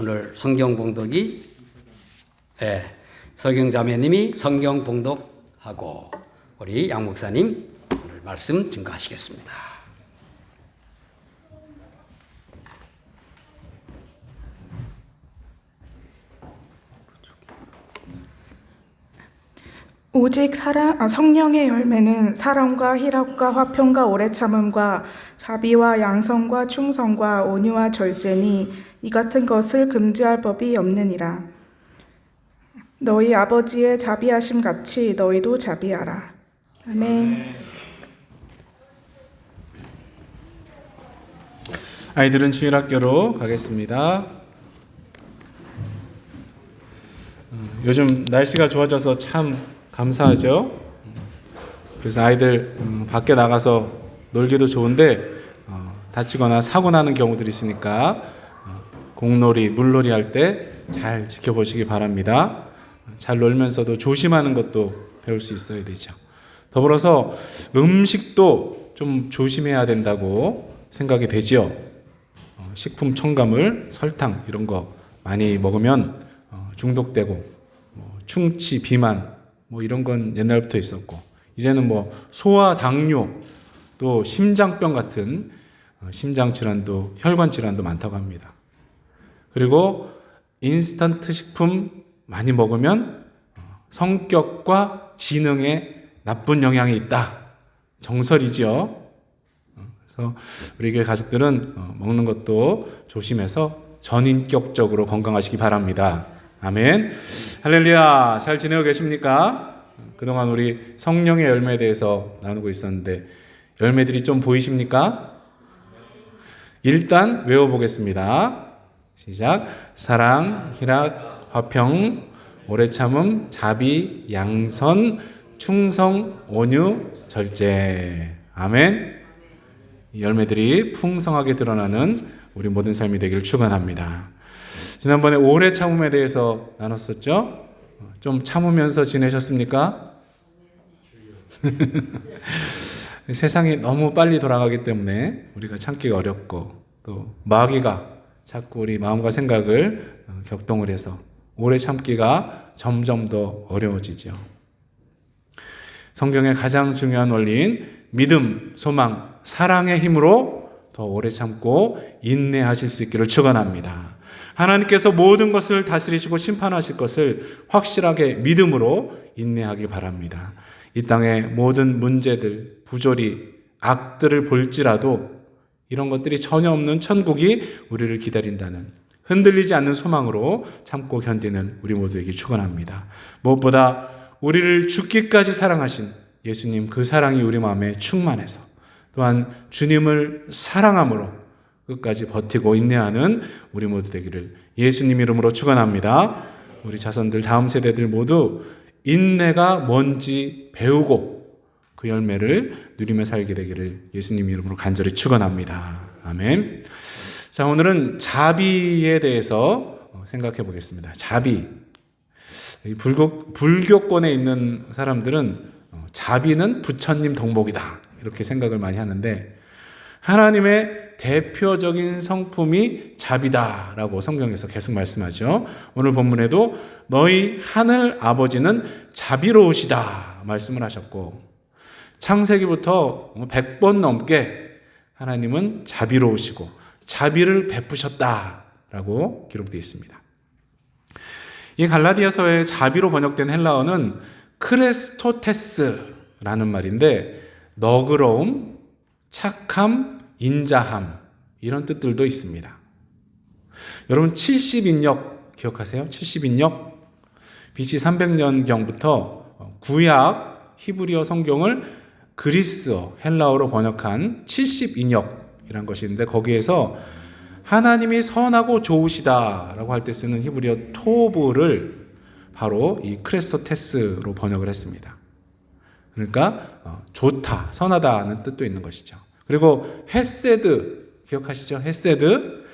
오늘 성경 봉독이 서경자매님이 성경 봉독하고 우리 양 목사님 오늘 말씀 증거하시겠습니다. 오직 성령의 열매는 사랑과 희락과 화평과 오래 참음과 자비와 양선과 충성과 온유와 절제니 이 같은 것을 금지할 법이 없느니라. 너희 아버지의 자비하심 같이 너희도 자비하라. 아멘. 아이들은 주일학교로 가겠습니다. 요즘 날씨가 좋아져서 참 감사하죠. 그래서 아이들 밖에 나가서 놀기도 좋은데 다치거나 사고 나는 경우들이 있으니까 공놀이, 물놀이 할 때 잘 지켜보시기 바랍니다. 잘 놀면서도 조심하는 것도 배울 수 있어야 되죠. 더불어서 음식도 좀 조심해야 된다고 생각이 되지요. 식품 첨가물, 설탕 이런 거 많이 먹으면 중독되고 충치, 비만 이런 건 옛날부터 있었고 이제는 소아 당뇨 또 심장병 같은 심장 질환도 혈관 질환도 많다고 합니다. 그리고 인스턴트 식품 많이 먹으면 성격과 지능에 나쁜 영향이 있다. 정설이죠. 그래서 우리 교회 가족들은 먹는 것도 조심해서 전인격적으로 건강하시기 바랍니다. 아멘. 할렐루야. 잘 지내고 계십니까? 그동안 우리 성령의 열매에 대해서 나누고 있었는데 열매들이 좀 보이십니까? 일단 외워보겠습니다. 시작. 사랑, 희락, 화평, 오래 참음, 자비, 양선, 충성, 온유, 절제. 아멘. 이 열매들이 풍성하게 드러나는 우리 모든 삶이 되기를 축원합니다. 지난번에 오래 참음에 대해서 나눴었죠? 좀 참으면서 지내셨습니까? 세상이 너무 빨리 돌아가기 때문에 우리가 참기가 어렵고 또 마귀가 자꾸 우리 마음과 생각을 격동을 해서 오래 참기가 점점 더 어려워지죠. 성경의 가장 중요한 원리인 믿음, 소망, 사랑의 힘으로 더 오래 참고 인내하실 수 있기를 축원합니다. 하나님께서 모든 것을 다스리시고 심판하실 것을 확실하게 믿음으로 인내하기 바랍니다. 이 땅의 모든 문제들, 부조리, 악들을 볼지라도 이런 것들이 전혀 없는 천국이 우리를 기다린다는 흔들리지 않는 소망으로 참고 견디는 우리 모두에게 축원합니다. 무엇보다 우리를 죽기까지 사랑하신 예수님 그 사랑이 우리 마음에 충만해서 또한 주님을 사랑함으로 끝까지 버티고 인내하는 우리 모두 되기를 예수님 이름으로 축원합니다. 우리 자손들 다음 세대들 모두 인내가 뭔지 배우고 그 열매를 누리며 살게 되기를 예수님 이름으로 간절히 축원합니다. 아멘. 자, 오늘은 자비에 대해서 생각해 보겠습니다. 자비. 불교권에 있는 사람들은 자비는 부처님 덕목이다 이렇게 생각을 많이 하는데 하나님의 대표적인 성품이 자비다라고 성경에서 계속 말씀하죠. 오늘 본문에도 너희 하늘 아버지는 자비로우시다 말씀을 하셨고 창세기부터 100번 넘게 하나님은 자비로우시고 자비를 베푸셨다라고 기록되어 있습니다. 이 갈라디아서의 자비로 번역된 헬라어는 크레스토테스라는 말인데 너그러움, 착함, 인자함 이런 뜻들도 있습니다. 여러분 70인역 기억하세요? 70인역 BC 300년경부터 구약 히브리어 성경을 그리스어 헬라어로 번역한 70인역이란 것이 있는데 거기에서 하나님이 선하고 좋으시다라고 할 때 쓰는 히브리어 토브를 바로 이 크레스토테스로 번역을 했습니다. 그러니까 좋다, 선하다는 뜻도 있는 것이죠. 그리고 헤세드 기억하시죠? 헤세드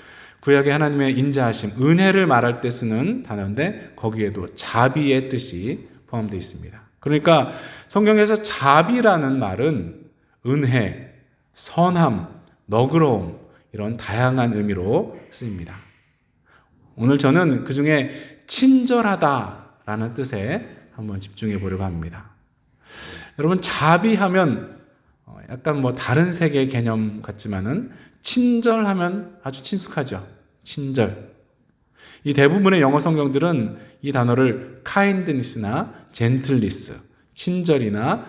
구약의 하나님의 인자하심, 은혜를 말할 때 쓰는 단어인데 거기에도 자비의 뜻이 포함되어 있습니다. 그러니까 성경에서 자비라는 말은 은혜, 선함, 너그러움 이런 다양한 의미로 쓰입니다. 오늘 저는 그 중에 친절하다라는 뜻에 한번 집중해 보려고 합니다. 여러분, 자비하면 약간 다른 세계의 개념 같지만은 친절하면 아주 친숙하죠. 친절. 이 대부분의 영어 성경들은 이 단어를 kindness나 gentleness, 친절이나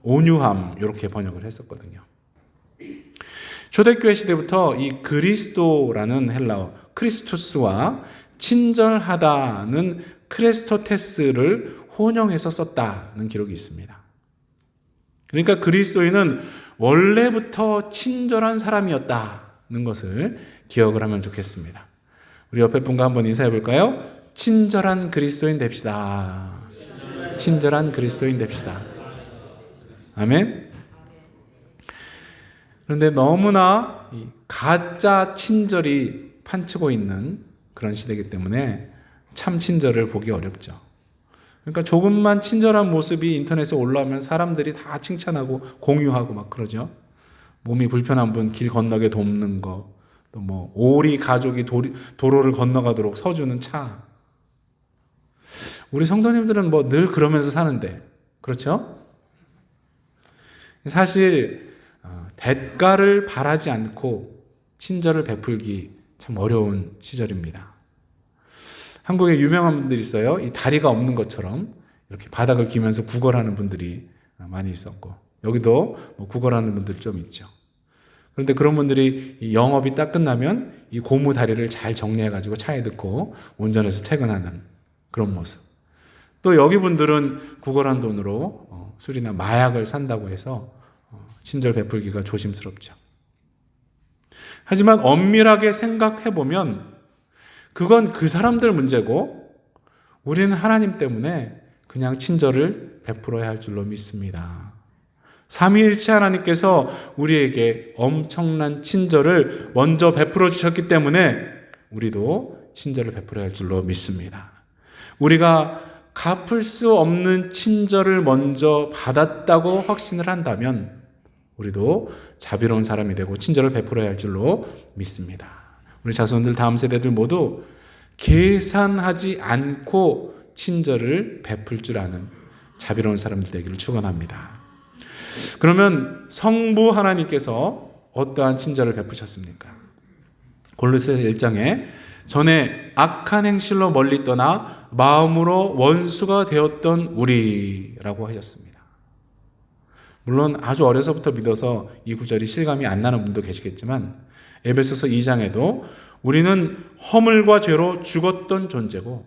온유함 이렇게 번역을 했었거든요. 초대교회 시대부터 이 그리스도라는 헬라어 크리스토스와 친절하다는 크레스토테스를 혼용해서 썼다는 기록이 있습니다. 그러니까 그리스도인은 원래부터 친절한 사람이었다는 것을 기억을 하면 좋겠습니다. 우리 옆에 분과 한번 인사해 볼까요? 친절한 그리스도인 됩시다. 친절한 그리스도인 됩시다. 아멘. 그런데 너무나 가짜 친절이 판치고 있는 그런 시대이기 때문에 참 친절을 보기 어렵죠. 그러니까 조금만 친절한 모습이 인터넷에 올라오면 사람들이 다 칭찬하고 공유하고 막 그러죠. 몸이 불편한 분 길 건너게 돕는 거, 또 오리 가족이 도로를 건너가도록 서주는 차. 우리 성도님들은 늘 그러면서 사는데, 그렇죠? 사실 대가를 바라지 않고 친절을 베풀기 참 어려운 시절입니다. 한국에 유명한 분들이 있어요. 이 다리가 없는 것처럼 이렇게 바닥을 기면서 구걸하는 분들이 많이 있었고, 여기도 구걸하는 분들 좀 있죠. 그런데 그런 분들이 이 영업이 딱 끝나면 이 고무 다리를 잘 정리해가지고 차에 넣고 운전해서 퇴근하는 그런 모습. 또 여기 분들은 구걸한 돈으로 술이나 마약을 산다고 해서 친절 베풀기가 조심스럽죠. 하지만 엄밀하게 생각해보면 그건 그 사람들 문제고 우리는 하나님 때문에 그냥 친절을 베풀어야 할 줄로 믿습니다. 삼위일체 하나님께서 우리에게 엄청난 친절을 먼저 베풀어 주셨기 때문에 우리도 친절을 베풀어야 할 줄로 믿습니다. 우리가 갚을 수 없는 친절을 먼저 받았다고 확신을 한다면 우리도 자비로운 사람이 되고 친절을 베풀어야 할 줄로 믿습니다. 우리 자손들, 다음 세대들 모두 계산하지 않고 친절을 베풀 줄 아는 자비로운 사람들 되기를 축원합니다. 그러면 성부 하나님께서 어떠한 친절을 베푸셨습니까? 골로새 1장에 전에 악한 행실로 멀리 떠나 마음으로 원수가 되었던 우리라고 하셨습니다. 물론 아주 어려서부터 믿어서 이 구절이 실감이 안 나는 분도 계시겠지만 에베소서 2장에도 우리는 허물과 죄로 죽었던 존재고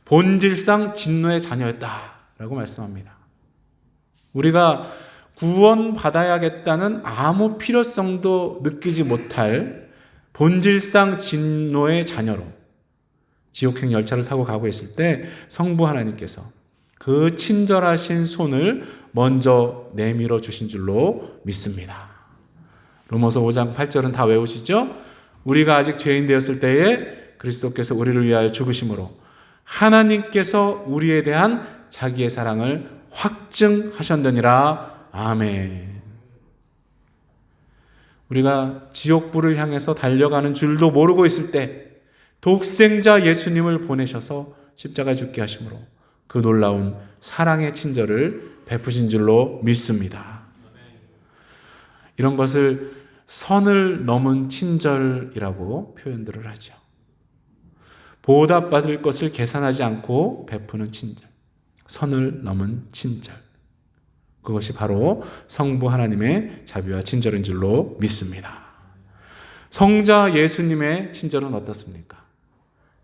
본질상 진노의 자녀였다라고 말씀합니다. 우리가 구원받아야겠다는 아무 필요성도 느끼지 못할 본질상 진노의 자녀로 지옥행 열차를 타고 가고 있을 때 성부 하나님께서 그 친절하신 손을 먼저 내밀어 주신 줄로 믿습니다. 로마서 5장 8절은 다 외우시죠? 우리가 아직 죄인 되었을 때에 그리스도께서 우리를 위하여 죽으심으로 하나님께서 우리에 대한 자기의 사랑을 확증하셨느니라. 아멘. 우리가 지옥불을 향해서 달려가는 줄도 모르고 있을 때 독생자 예수님을 보내셔서 십자가에 죽게 하심으로 그 놀라운 사랑의 친절을 베푸신 줄로 믿습니다. 이런 것을 선을 넘은 친절이라고 표현들을 하죠. 보답받을 것을 계산하지 않고 베푸는 친절, 선을 넘은 친절. 그것이 바로 성부 하나님의 자비와 친절인 줄로 믿습니다. 성자 예수님의 친절은 어떻습니까?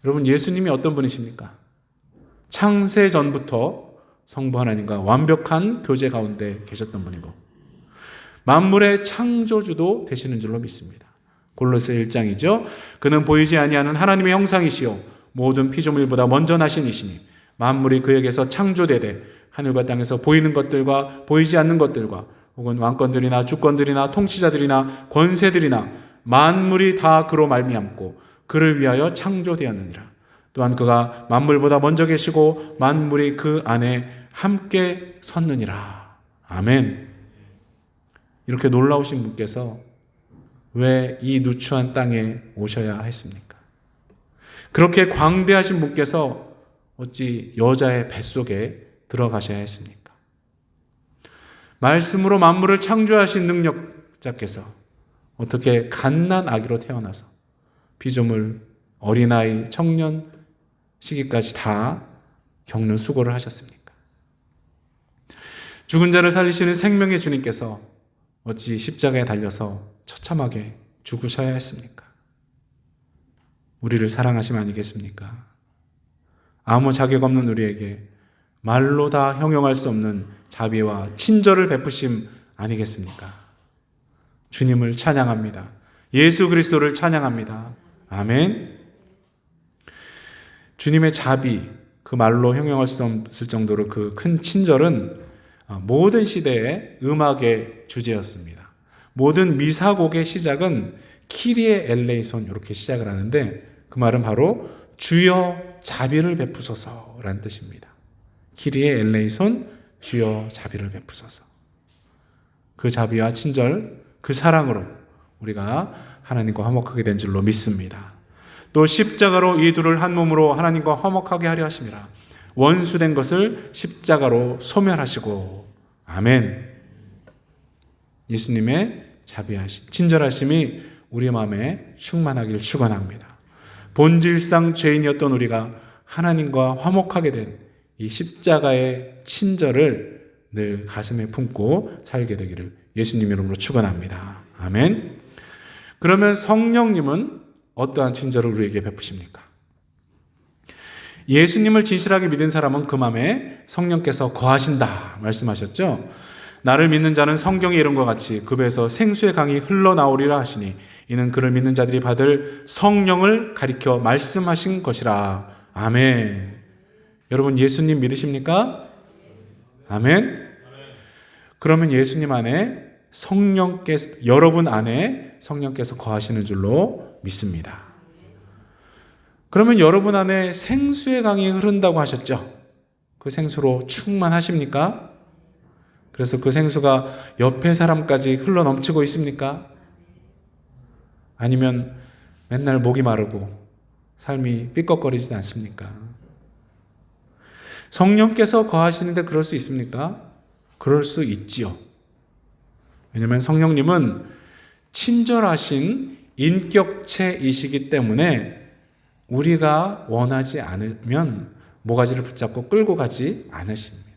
여러분, 예수님이 어떤 분이십니까? 창세 전부터 성부 하나님과 완벽한 교제 가운데 계셨던 분이고 만물의 창조주도 되시는 줄로 믿습니다. 골로새 1장이죠. 그는 보이지 아니하는 하나님의 형상이시요 모든 피조물보다 먼저 나신 이시니 만물이 그에게서 창조되되 하늘과 땅에서 보이는 것들과 보이지 않는 것들과 혹은 왕권들이나 주권들이나 통치자들이나 권세들이나 만물이 다 그로 말미암고 그를 위하여 창조되었느니라. 또한 그가 만물보다 먼저 계시고 만물이 그 안에 함께 섰느니라. 아멘. 이렇게 놀라우신 분께서 왜 이 누추한 땅에 오셔야 했습니까? 그렇게 광대하신 분께서 어찌 여자의 뱃속에 들어가셔야 했습니까? 말씀으로 만물을 창조하신 능력자께서 어떻게 갓난 아기로 태어나서 피조물, 어린아이, 청년 시기까지 다 겪는 수고를 하셨습니까? 죽은 자를 살리시는 생명의 주님께서 어찌 십자가에 달려서 처참하게 죽으셔야 했습니까? 우리를 사랑하심 아니겠습니까? 아무 자격 없는 우리에게 말로 다 형용할 수 없는 자비와 친절을 베푸심 아니겠습니까? 주님을 찬양합니다. 예수 그리스도를 찬양합니다. 아멘. 주님의 자비, 그 말로 형용할 수 없을 정도로 그 큰 친절은 모든 시대의 음악의 주제였습니다. 모든 미사곡의 시작은 키리에 엘레이손 이렇게 시작을 하는데 그 말은 바로 주여 자비를 베푸소서라는 뜻입니다. 키리에 엘레이손, 주여 자비를 베푸소서. 그 자비와 친절, 그 사랑으로 우리가 하나님과 화목하게 된 줄로 믿습니다. 또 십자가로 이 둘을 한 몸으로 하나님과 화목하게 하려 하심이라. 원수된 것을 십자가로 소멸하시고. 아멘. 예수님의 자비하심, 친절하심이 우리 마음에 충만하기를 축원합니다. 본질상 죄인이었던 우리가 하나님과 화목하게 된 이 십자가의 친절을 늘 가슴에 품고 살게 되기를 예수님 이름으로 축원합니다. 아멘. 그러면 성령님은 어떠한 친절을 우리에게 베푸십니까? 예수님을 진실하게 믿은 사람은 그 마음에 성령께서 거하신다 말씀하셨죠. 나를 믿는 자는 성경에 이른 것 같이 그 배에서 생수의 강이 흘러나오리라 하시니 이는 그를 믿는 자들이 받을 성령을 가리켜 말씀하신 것이라. 아멘. 여러분 예수님 믿으십니까? 아멘. 그러면 예수님 안에 성령께서, 여러분 안에 성령께서 거하시는 줄로 믿습니다. 그러면 여러분 안에 생수의 강이 흐른다고 하셨죠? 그 생수로 충만하십니까? 그래서 그 생수가 옆에 사람까지 흘러 넘치고 있습니까? 아니면 맨날 목이 마르고 삶이 삐걱거리지 않습니까? 성령께서 거하시는데 그럴 수 있습니까? 그럴 수 있지요. 왜냐하면 성령님은 친절하신 인격체이시기 때문에 우리가 원하지 않으면 모가지를 붙잡고 끌고 가지 않으십니다.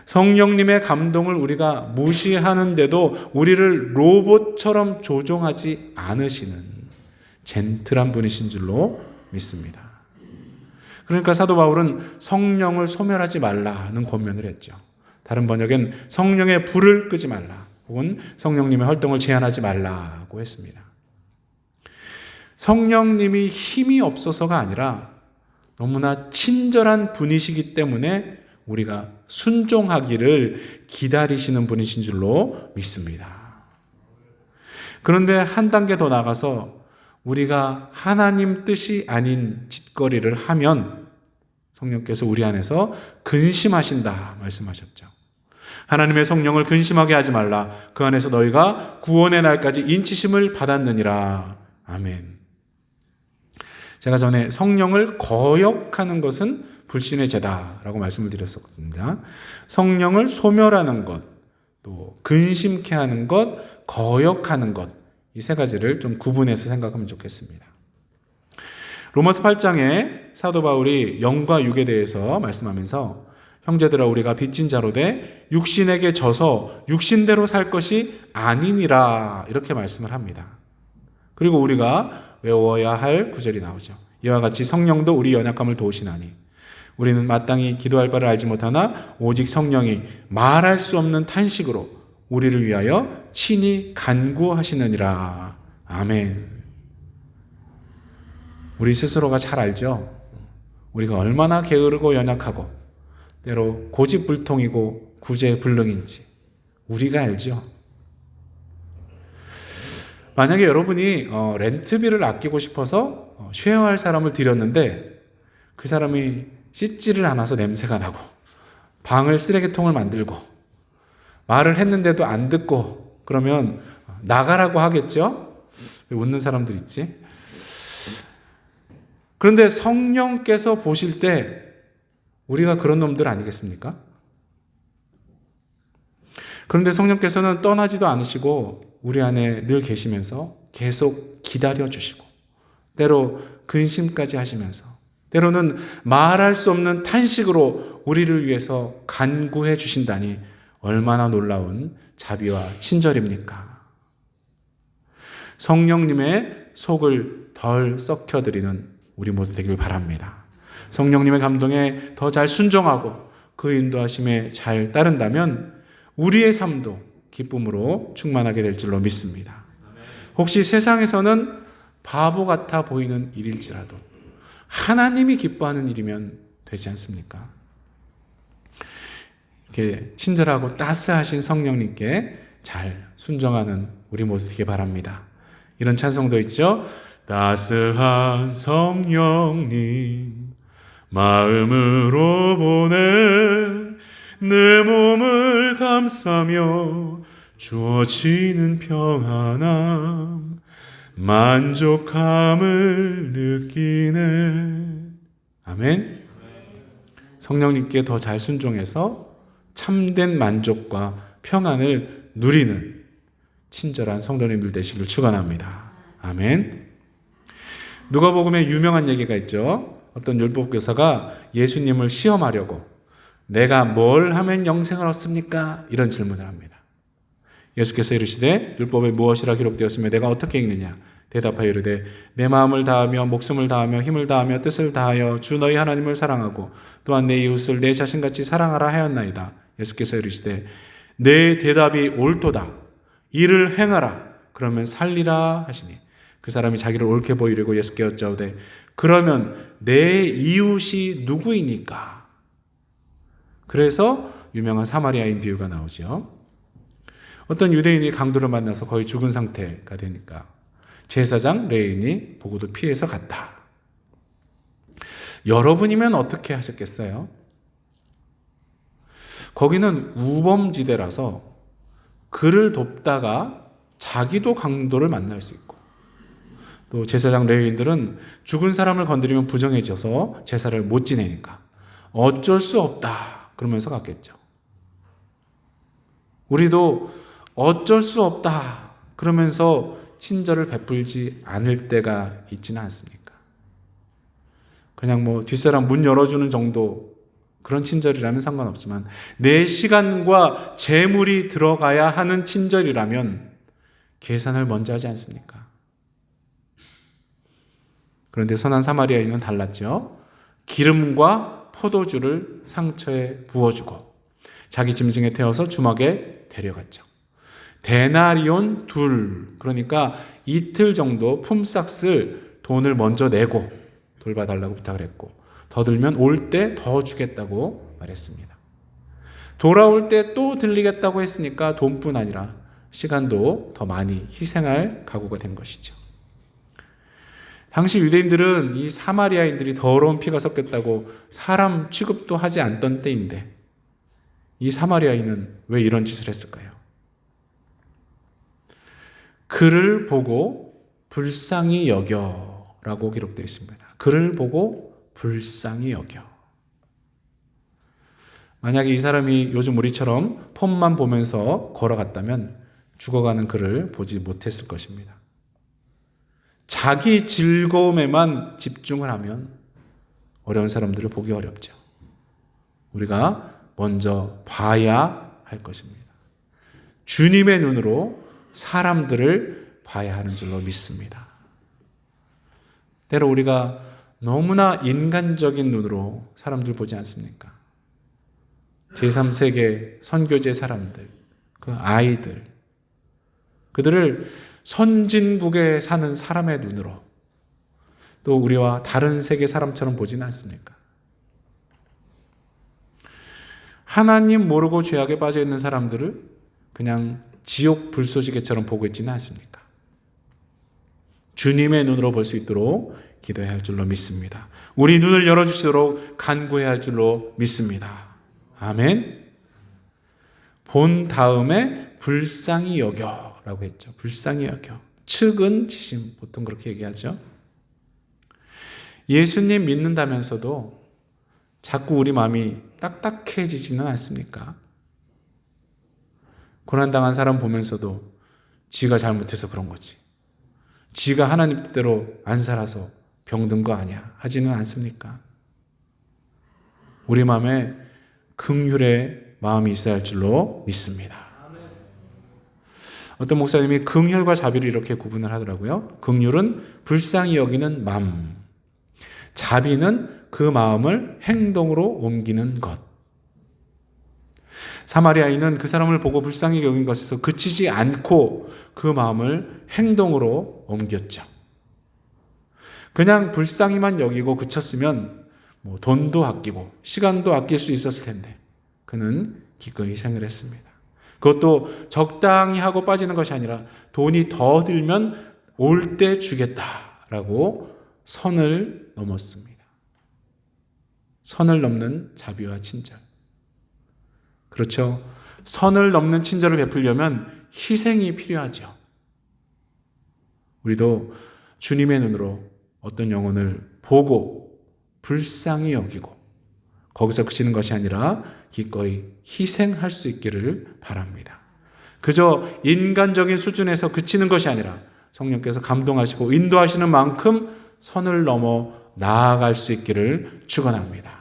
성령님의 감동을 우리가 무시하는데도 우리를 로봇처럼 조종하지 않으시는 젠틀한 분이신 줄로 믿습니다. 그러니까 사도 바울은 성령을 소멸하지 말라는 권면을 했죠. 다른 번역엔 성령의 불을 끄지 말라 혹은 성령님의 활동을 제한하지 말라고 했습니다. 성령님이 힘이 없어서가 아니라 너무나 친절한 분이시기 때문에 우리가 순종하기를 기다리시는 분이신 줄로 믿습니다. 그런데 한 단계 더 나가서 우리가 하나님 뜻이 아닌 짓거리를 하면 성령께서 우리 안에서 근심하신다 말씀하셨죠. 하나님의 성령을 근심하게 하지 말라. 그 안에서 너희가 구원의 날까지 인치심을 받았느니라. 아멘. 제가 전에 성령을 거역하는 것은 불신의 죄다라고 말씀을 드렸었습니다. 성령을 소멸하는 것, 또 근심케 하는 것, 거역하는 것, 이 세 가지를 좀 구분해서 생각하면 좋겠습니다. 로마서 8장에 사도 바울이 영과 육에 대해서 말씀하면서 형제들아 우리가 빚진 자로 돼 육신에게 져서 육신대로 살 것이 아니니라 이렇게 말씀을 합니다. 그리고 우리가 외워야 할 구절이 나오죠. 이와 같이 성령도 우리 연약함을 도우시나니 우리는 마땅히 기도할 바를 알지 못하나 오직 성령이 말할 수 없는 탄식으로 우리를 위하여 친히 간구하시느니라. 아멘. 우리 스스로가 잘 알죠. 우리가 얼마나 게으르고 연약하고 때로 고집불통이고 구제불능인지 우리가 알죠. 만약에 여러분이 렌트비를 아끼고 싶어서 쉐어할 사람을 들였는데 그 사람이 씻지를 않아서 냄새가 나고 방을 쓰레기통을 만들고 말을 했는데도 안 듣고 그러면 나가라고 하겠죠? 왜 웃는 사람들 있지? 그런데 성령께서 보실 때 우리가 그런 놈들 아니겠습니까? 그런데 성령께서는 떠나지도 않으시고 우리 안에 늘 계시면서 계속 기다려 주시고 때로 근심까지 하시면서 때로는 말할 수 없는 탄식으로 우리를 위해서 간구해 주신다니 얼마나 놀라운 자비와 친절입니까? 성령님의 속을 덜 썩혀드리는 우리 모두 되길 바랍니다. 성령님의 감동에 더 잘 순종하고 그 인도하심에 잘 따른다면 우리의 삶도 기쁨으로 충만하게 될 줄로 믿습니다. 혹시 세상에서는 바보 같아 보이는 일일지라도 하나님이 기뻐하는 일이면 되지 않습니까? 이렇게 친절하고 따스하신 성령님께 잘 순종하는 우리 모두 되길 바랍니다. 이런 찬송도 있죠. 따스한 성령님 마음으로 보내 내 몸을 감싸며 주어지는 평안함 만족함을 느끼네. 아멘. 성령님께 더 잘 순종해서 참된 만족과 평안을 누리는 친절한 성도님들 되시길 축원합니다. 아멘. 누가복음에 유명한 얘기가 있죠. 어떤 율법 교사가 예수님을 시험하려고 내가 뭘 하면 영생을 얻습니까? 이런 질문을 합니다. 예수께서 이르시되 율법에 무엇이라 기록되었으며 내가 어떻게 읽느냐? 대답하여 이르되 내 마음을 다하며 목숨을 다하며 힘을 다하며 뜻을 다하여 주 너희 하나님을 사랑하고 또한 내 이웃을 내 자신같이 사랑하라 하였나이다. 예수께서 이르시되 내 대답이 옳도다. 이를 행하라. 그러면 살리라 하시니 그 사람이 자기를 옳게 보이려고 예수께 여짜오되 그러면 내 이웃이 누구이니까? 그래서 유명한 사마리아인 비유가 나오죠. 어떤 유대인이 강도를 만나서 거의 죽은 상태가 되니까 제사장 레위인이 보고도 피해서 갔다. 여러분이면 어떻게 하셨겠어요? 거기는 우범지대라서 그를 돕다가 자기도 강도를 만날 수 있고 또 제사장 레위인들은 죽은 사람을 건드리면 부정해져서 제사를 못 지내니까 어쩔 수 없다 그러면서 갔겠죠. 우리도 어쩔 수 없다 그러면서 친절을 베풀지 않을 때가 있지는 않습니까? 그냥 뭐 뒷사람 문 열어주는 정도 그런 친절이라면 상관없지만 내 시간과 재물이 들어가야 하는 친절이라면 계산을 먼저 하지 않습니까? 그런데 선한 사마리아인은 달랐죠. 기름과 포도주를 상처에 부어주고 자기 짐승에 태워서 주막에 데려갔죠. 데나리온 둘, 그러니까 이틀 정도 품삯을 돈을 먼저 내고 돌봐달라고 부탁을 했고 더 들면 올 때 더 주겠다고 말했습니다. 돌아올 때 또 들리겠다고 했으니까 돈뿐 아니라 시간도 더 많이 희생할 각오가 된 것이죠. 당시 유대인들은 이 사마리아인들이 더러운 피가 섞였다고 사람 취급도 하지 않던 때인데 이 사마리아인은 왜 이런 짓을 했을까요? 그를 보고 불쌍히 여겨라고 기록되어 있습니다. 그를 보고 불쌍히 여겨. 만약에 이 사람이 요즘 우리처럼 폰만 보면서 걸어갔다면 죽어가는 그를 보지 못했을 것입니다. 자기 즐거움에만 집중을 하면 어려운 사람들을 보기 어렵죠. 우리가 먼저 봐야 할 것입니다. 주님의 눈으로 사람들을 봐야 하는 줄로 믿습니다. 때로 우리가 너무나 인간적인 눈으로 사람들 보지 않습니까? 제3세계 선교제 사람들, 그 아이들, 그들을 선진국에 사는 사람의 눈으로 또 우리와 다른 세계 사람처럼 보지는 않습니까? 하나님 모르고 죄악에 빠져 있는 사람들을 그냥 지옥 불쏘시개처럼 보고 있지는 않습니까? 주님의 눈으로 볼 수 있도록 기도해야 할 줄로 믿습니다. 우리 눈을 열어주시도록 간구해야 할 줄로 믿습니다. 아멘. 본 다음에 불쌍히 여겨라고 했죠. 불쌍히 여겨. 측은지심, 보통 그렇게 얘기하죠. 예수님 믿는다면서도 자꾸 우리 마음이 딱딱해지지는 않습니까? 고난당한 사람 보면서도 지가 잘못해서 그런 거지, 지가 하나님 뜻대로 안 살아서 병든 거 아니야 하지는 않습니까? 우리 마음에 긍휼의 마음이 있어야 할 줄로 믿습니다. 어떤 목사님이 긍휼과 자비를 이렇게 구분을 하더라고요. 긍휼은 불쌍히 여기는 마음, 자비는 그 마음을 행동으로 옮기는 것. 사마리아인은 그 사람을 보고 불쌍히 여긴 것에서 그치지 않고 그 마음을 행동으로 옮겼죠. 그냥 불쌍히만 여기고 그쳤으면 돈도 아끼고 시간도 아낄 수 있었을 텐데 그는 기꺼이 희생을 했습니다. 그것도 적당히 하고 빠지는 것이 아니라 돈이 더 들면 올 때 주겠다라고 선을 넘었습니다. 선을 넘는 자비와 친절. 그렇죠. 선을 넘는 친절을 베풀려면 희생이 필요하죠. 우리도 주님의 눈으로 어떤 영혼을 보고 불쌍히 여기고 거기서 그치는 것이 아니라 기꺼이 희생할 수 있기를 바랍니다. 그저 인간적인 수준에서 그치는 것이 아니라 성령께서 감동하시고 인도하시는 만큼 선을 넘어 나아갈 수 있기를 축원합니다.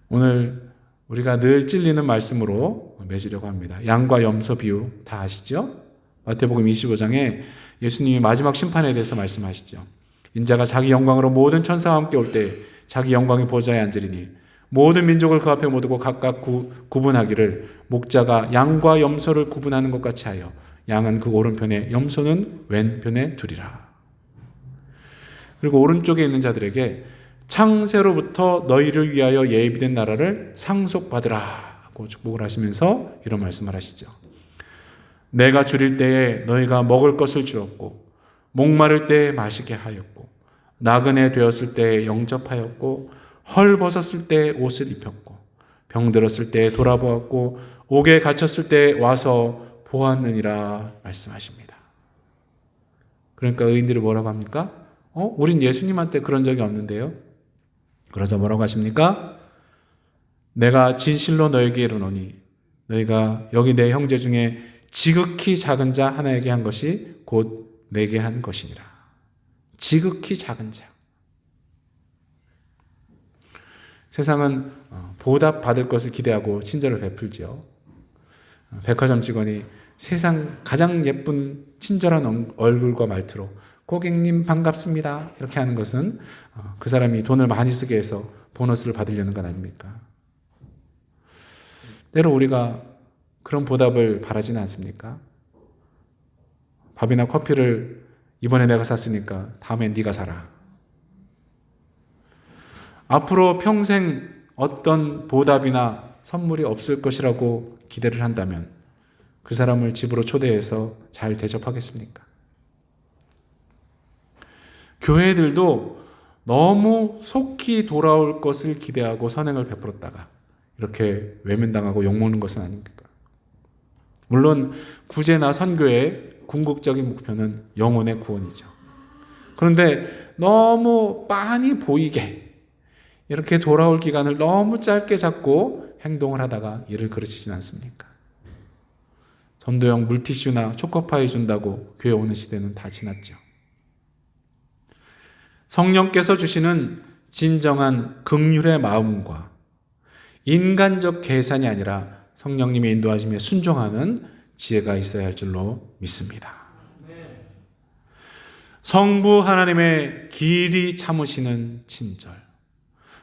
오늘 우리가 늘 찔리는 말씀으로 맺으려고 합니다. 양과 염소 비유 다 아시죠? 마태복음 25장에 예수님이 마지막 심판에 대해서 말씀하시죠. 인자가 자기 영광으로 모든 천사와 함께 올 때 자기 영광의 보좌에 앉으리니 모든 민족을 그 앞에 모두고 각각 구분하기를 목자가 양과 염소를 구분하는 것 같이 하여 양은 그 오른편에 염소는 왼편에 두리라. 그리고 오른쪽에 있는 자들에게 창세로부터 너희를 위하여 예비된 나라를 상속받으라 하고 축복을 하시면서 이런 말씀을 하시죠. 내가 줄일 때에 너희가 먹을 것을 주었고 목마를 때에 마시게 하였고 나그네 되었을 때에 영접하였고 헐벗었을 때에 옷을 입혔고 병들었을 때에 돌아보았고 옥에 갇혔을 때에 와서 보았느니라 말씀하십니다. 그러니까 의인들이 뭐라고 합니까? 우린 예수님한테 그런 적이 없는데요. 그러자 뭐라고 하십니까? 내가 진실로 너에게 이르노니 너희가 여기 내 형제 중에 지극히 작은 자 하나에게 한 것이 곧 내게 한 것이니라. 지극히 작은 자. 세상은 보답 받을 것을 기대하고 친절을 베풀죠. 백화점 직원이 세상 가장 예쁜 친절한 얼굴과 말투로 고객님 반갑습니다 이렇게 하는 것은 그 사람이 돈을 많이 쓰게 해서 보너스를 받으려는 건 아닙니까? 때로 우리가 그런 보답을 바라지는 않습니까? 밥이나 커피를 이번에 내가 샀으니까 다음엔 네가 사라. 앞으로 평생 어떤 보답이나 선물이 없을 것이라고 기대를 한다면 그 사람을 집으로 초대해서 잘 대접하겠습니까? 교회들도 너무 속히 돌아올 것을 기대하고 선행을 베풀었다가 이렇게 외면당하고 욕먹는 것은 아닙니까? 물론 구제나 선교의 궁극적인 목표는 영혼의 구원이죠. 그런데 너무 빤히 보이게 이렇게 돌아올 기간을 너무 짧게 잡고 행동을 하다가 일을 그르치진 않습니까? 전도용 물티슈나 초코파이 준다고 교회 오는 시대는 다 지났죠. 성령께서 주시는 진정한 긍휼의 마음과 인간적 계산이 아니라 성령님의 인도하심에 순종하는 지혜가 있어야 할 줄로 믿습니다. 성부 하나님의 길이 참으시는 친절,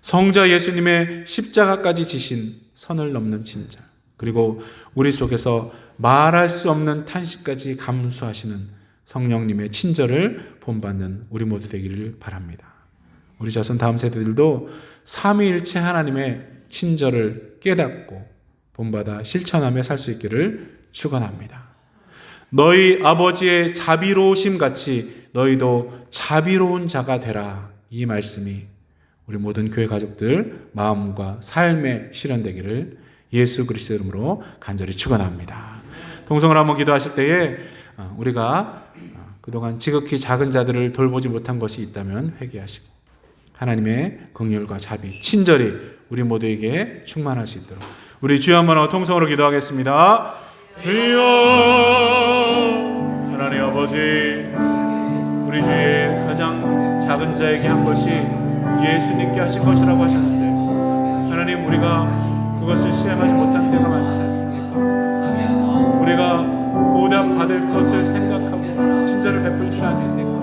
성자 예수님의 십자가까지 지신 선을 넘는 친절, 그리고 우리 속에서 말할 수 없는 탄식까지 감수하시는 성령님의 친절을 본받는 우리 모두 되기를 바랍니다. 우리 자손 다음 세대들도 삼위일체 하나님의 친절을 깨닫고 본받아 실천하며 살 수 있기를 축원합니다. 너희 아버지의 자비로우심 같이 너희도 자비로운 자가 되라. 이 말씀이 우리 모든 교회 가족들 마음과 삶에 실현되기를 예수 그리스도의 이름으로 간절히 축원합니다. 동성을 한번 기도하실 때에 우리가 그동안 지극히 작은 자들을 돌보지 못한 것이 있다면 회개하시고 하나님의 긍휼과 자비, 친절이 우리 모두에게 충만할 수 있도록 우리 주여 한번 하고 통성으로 기도하겠습니다. 주여 하나님 아버지, 우리 주의 가장 작은 자에게 한 것이 예수님께 하신 것이라고 하셨는데 하나님, 우리가 그것을 시행하지 못한 데가 많지 않습니까? 우리가 보답받을 것을 생각하고 친절을 베풀지 않습니까?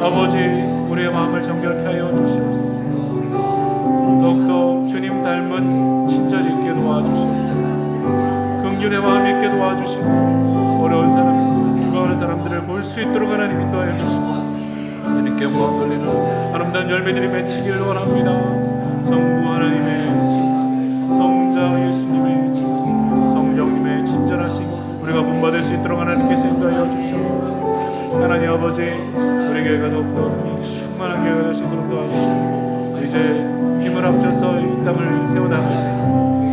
아버지, 우리의 마음을 정결케 하여 주시옵소서. 더욱더 주님 닮은 친절이 있게 도와주시옵소서. 긍휼의 마음이 있게 도와주시고 어려운 사람, 죽어가는 사람들을 볼 수 있도록 하나님 인도하여 주시고 주님께 영광 돌리는 아름다운 열매들이 맺히기를 원합니다. 성부 하나님의 친절, 성자 예수님의 친절, 성령님의 친절하심 우리가 본받을 수 있도록 하나님께서 인도하여 주시옵소서. 하나님 아버지, 우리 교회가 더욱더 충만한 교회가 될 수 있도록 도와주시고 이제 힘을 합쳐서 이 땅을 세워나갈 때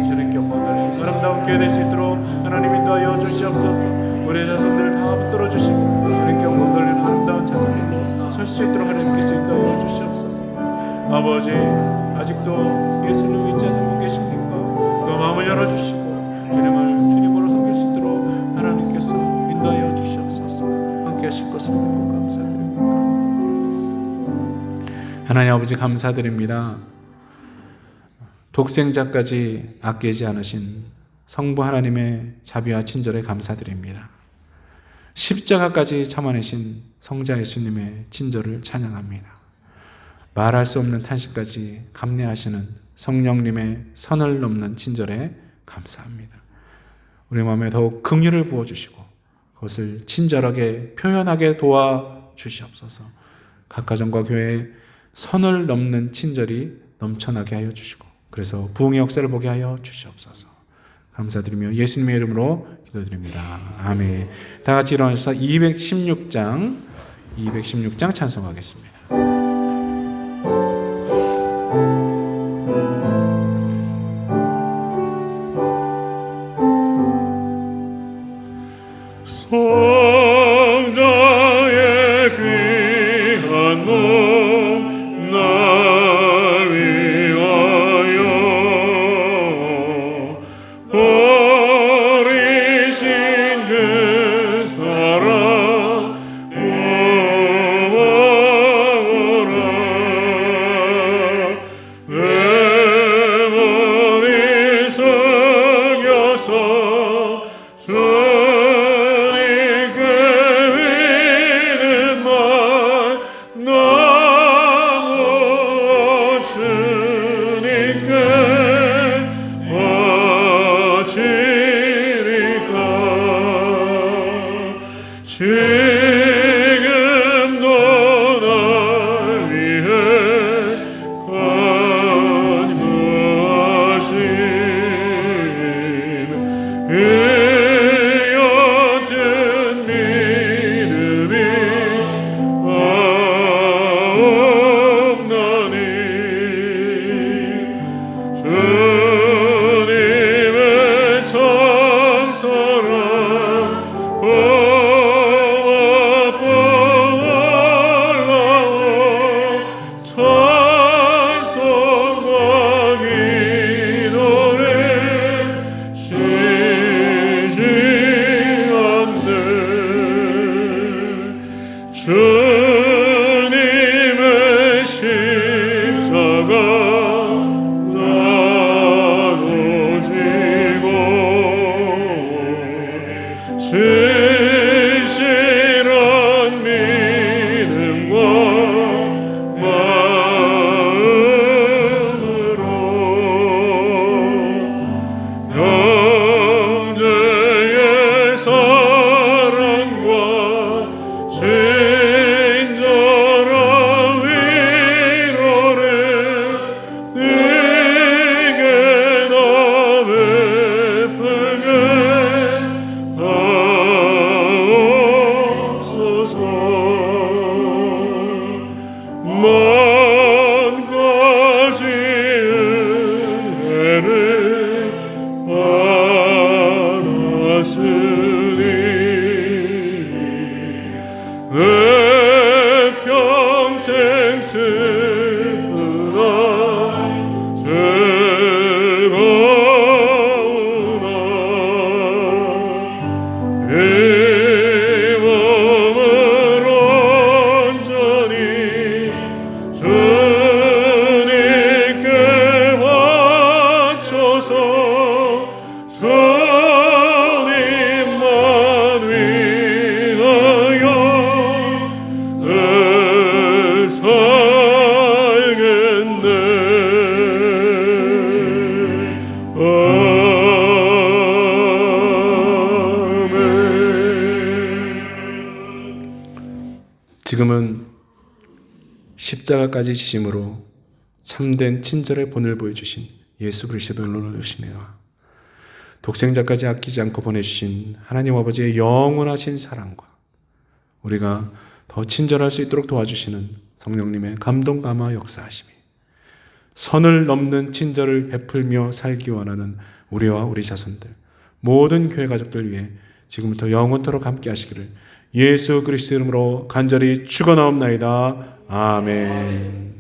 주님께 영광 돌리는 아름다운 교회 될 수 있도록 하나님 인도하여 주시옵소서. 우리의 자손들을 다 붙들어 주시고 주님께 영광 돌리는 아름다운 자손들로 설 수 있도록 하나님께서 인도하여 주시옵소서. 아버지, 아직도 예수를 믿지 않는 분 계십니까? 그 마음을 열어주시고 주님으로 섬길 수 있도록 하나님께서 인도하여 주시옵소서. 함께 하실 것을 믿고 감사드립니다. 하나님 아버지, 감사드립니다. 독생자까지 아끼지 않으신 성부 하나님의 자비와 친절에 감사드립니다. 십자가까지 참아내신 성자 예수님의 친절을 찬양합니다. 말할 수 없는 탄식까지 감내하시는 성령님의 선을 넘는 친절에 감사합니다. 우리 마음에 더욱 긍휼을 부어주시고 그것을 친절하게 표현하게 도와주시옵소서. 각 가정과 교회에 선을 넘는 친절이 넘쳐나게 하여 주시고 그래서 부흥의 역사를 보게 하여 주시옵소서. 감사드리며 예수님의 이름으로 기도드립니다. 아멘. 다 같이 일어나셔서 216장 찬송하겠습니다. 성자의 귀한 몸 날 위하여 버리신 그 사랑 고마워라. 내 머리 숙여서 지금도 날 위해 간구하심 이어진 믿음이 없나니 주님의 찬송을 주님의 십자가 나로 지고 진실한 믿음과 마음으로 형제의 사랑과 친절한 위로를 네게 다 베풀게 하옵소서. 만 가지 은혜를 받았으니 생스나 즐거우나 이 몸을 온전히 주님께 바쳐서 주님만 위하여 늘 살겠네. 지금은 십자가까지 지심으로 참된 친절의 본을 보여주신 예수 그리스도를 눌러주시며 독생자까지 아끼지 않고 보내주신 하나님 아버지의 영원하신 사랑과 우리가 더 친절할 수 있도록 도와주시는 성령님의 감동 감화 역사하심이 선을 넘는 친절을 베풀며 살기 원하는 우리와 우리 자손들 모든 교회 가족들 위해 지금부터 영원토록 함께 하시기를 예수 그리스도 이름으로 간절히 축원하옵나이다. 아멘.